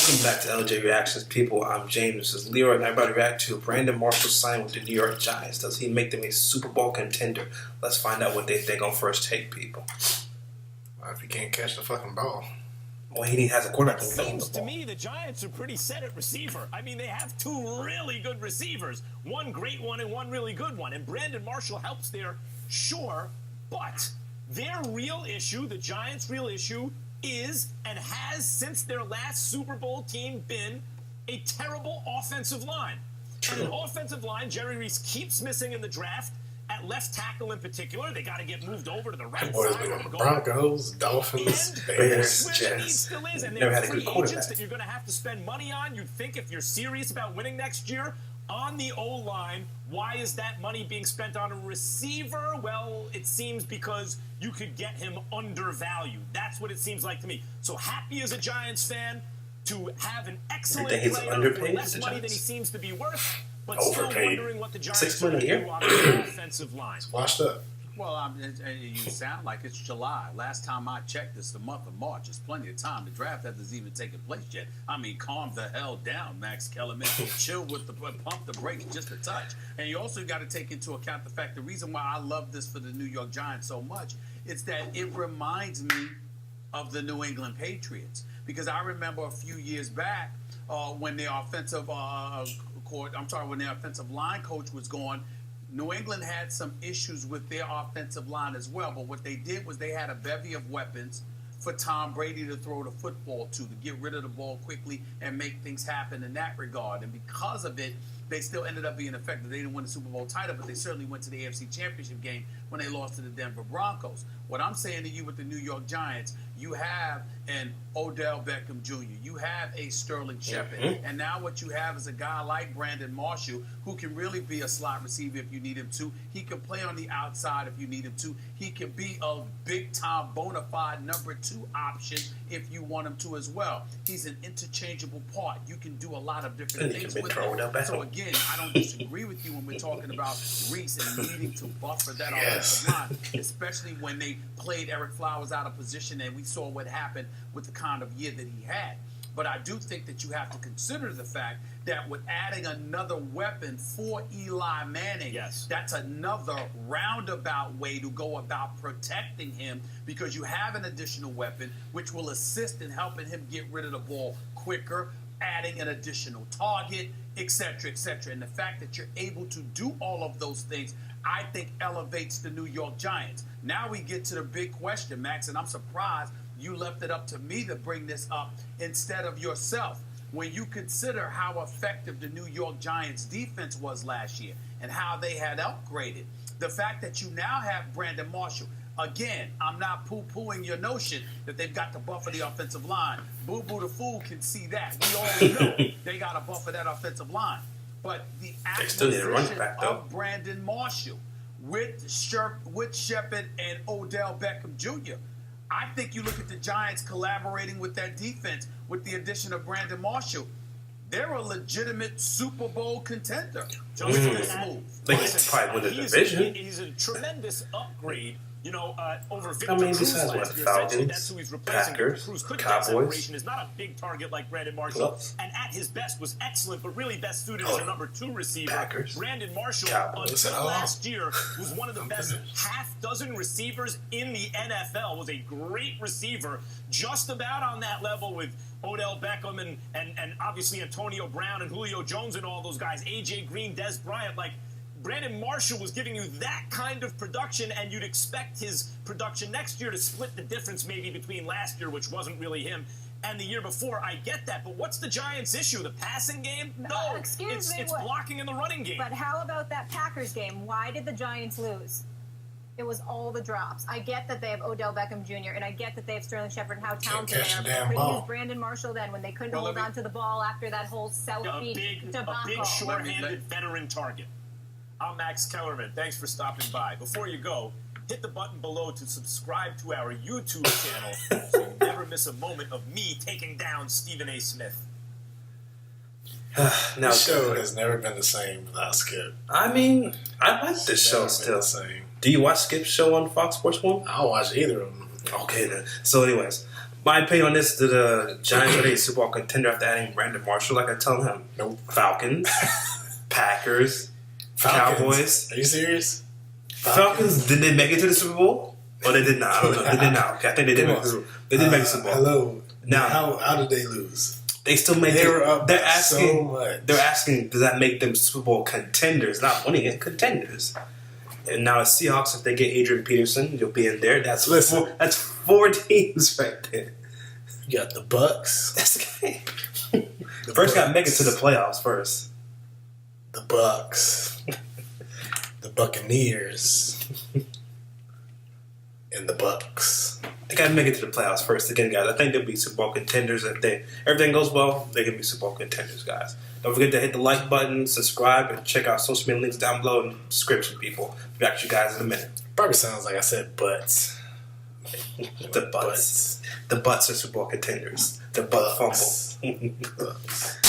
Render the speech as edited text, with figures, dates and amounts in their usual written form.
Welcome back to LJ Reactions, people. I'm James. This is Leeroy, and everybody react to Brandon Marshall signing with the New York Giants. Does he make them a Super Bowl contender? Let's find out what they think on First Take, people. Well, if he can't catch the fucking ball. Well, he has a quarterback. It seems to me the Giants are pretty set at receiver. I mean, they have two really good receivers. One great one and one really good one. And Brandon Marshall helps there, sure. But their real issue, the Giants' real issue, is and has since their last Super Bowl team been a terrible offensive line. True. And an offensive line Jerry Reese keeps missing in the draft. At left tackle in particular, they got to get moved over to the right side of the goal. Broncos, Dolphins, Bears, Jets. Still is, and never they're had a free good quarterback. agents that you're going to have to spend money on. You'd think if you're serious about winning next year on the O-line, why is that money being spent on a receiver? Well, it seems because you could get him undervalued. That's what it seems like to me. So happy as a Giants fan to have an excellent player for less money than he seems to be worth. But still wondering what the Giants are going to do on the offensive line. It's washed up. Well, you sound like it's July. Last time I checked, it's the month of March. There's plenty of time. The draft hasn't even taken place yet. I mean, calm the hell down, Max Kellerman. Chill with pump the brakes just a touch. And you also got to take into account the fact the reason why I love this for the New York Giants so much is that it reminds me of the New England Patriots. Because I remember a few years back when the when the offensive line coach was gone, New England had some issues with their offensive line as well. But what they did was they had a bevy of weapons for Tom Brady to throw the football to get rid of the ball quickly and make things happen in that regard. And because of it, they still ended up being effective. They didn't win the Super Bowl title, but they certainly went to the AFC Championship game when they lost to the Denver Broncos. What I'm saying to you with the New York Giants, you have an Odell Beckham Jr., you have a Sterling Shepard, and now what you have is a guy like Brandon Marshall who can really be a slot receiver if you need him to. He can play on the outside if you need him to. He can be a big-time bona fide number 2 option if you want him to as well. He's an interchangeable part. You can do a lot of different things with him. So again, I don't disagree with you when we're talking about Reese and needing to buffer that offensive line, especially when they played Eric Flowers out of position and we saw what happened with the kind of year that he had. But I do think that you have to consider the fact that with adding another weapon for Eli Manning, that's another roundabout way to go about protecting him because you have an additional weapon which will assist in helping him get rid of the ball quicker, adding an additional target, etc., etc. And the fact that you're able to do all of those things, I think elevates the New York Giants. Now we get to the big question, Max, and I'm surprised you left it up to me to bring this up instead of yourself. When you consider how effective the New York Giants defense was last year and how they had upgraded, the fact that you now have Brandon Marshall, again, I'm not poo-pooing your notion that they've got to buffer the offensive line. Boo-Boo the Fool can see that. We all know they got to buffer that offensive line. But the acquisition of Brandon Marshall with Shepard and Odell Beckham Jr., I think you look at the Giants collaborating with that defense with the addition of Brandon Marshall. They're a legitimate Super Bowl contender. Just this move. They can probably win the division. He's a tremendous upgrade. You know, over Victor Cruz last year, Falcons, that's who he's replacing. Packers, Cruz could Cowboys. is not a big target like Brandon Marshall, and at his best was excellent, but really best suited as a number 2 receiver. Packers, Brandon Marshall, Cowboys. until last year, was one of the best half-dozen receivers in the NFL. Was a great receiver, just about on that level with Odell Beckham and obviously Antonio Brown and Julio Jones and all those guys. A.J. Green, Des Bryant, like. Brandon Marshall was giving you that kind of production, and you'd expect his production next year to split the difference maybe between last year, which wasn't really him, and the year before. I get that, but what's the Giants' issue? The passing game? No, it's blocking in the running game. But how about that Packers game? Why did the Giants lose? It was all the drops. I get that they have Odell Beckham Jr., and I get that they have Sterling Shepard and how talented they are. But could use Brandon Marshall then when they couldn't hold on to the ball after that whole Southbeach debacle. A big, short-handed veteran target. I'm Max Kellerman. Thanks for stopping by. Before you go, hit the button below to subscribe to our YouTube channel so you never miss a moment of me taking down Stephen A. Smith. Now, the show has never been the same without Skip. I mean, I like this show still. Do you watch Skip's show on Fox Sports 1? I don't watch either of them. Okay, then. So anyways, My opinion on this: did the Giants are they a Super Bowl contender after adding Brandon Marshall? Like I tell him, Nope. Falcons, Packers, Cowboys. Are you serious? Falcons, did they make it to the Super Bowl? Or they did not? I don't know. They did not. Okay, I think they did make the Super Bowl. They did make the Super Bowl. Hello. Now, how did they lose? they still make They it. were up They're asking. so much. They're asking, does that make them Super Bowl contenders? Not winning it, contenders. And now the Seahawks, if they get Adrian Peterson, you'll be in there. That's that's 4 teams right there. You got the Bucks. That's okay. First, got to make it to the playoffs first. The Bucks. The Buccaneers. And the Bucks. They got to make it to the playoffs first again, guys. I think they'll be Super Bowl contenders. If everything goes well, they can be Super Bowl contenders, guys. Don't forget to hit the like button, subscribe, and check out social media links down below in the description, people. Be back to you guys in a minute. Probably sounds like I said butts. The butts. The butts are Super Bowl contenders. The butt fumble. Bucks.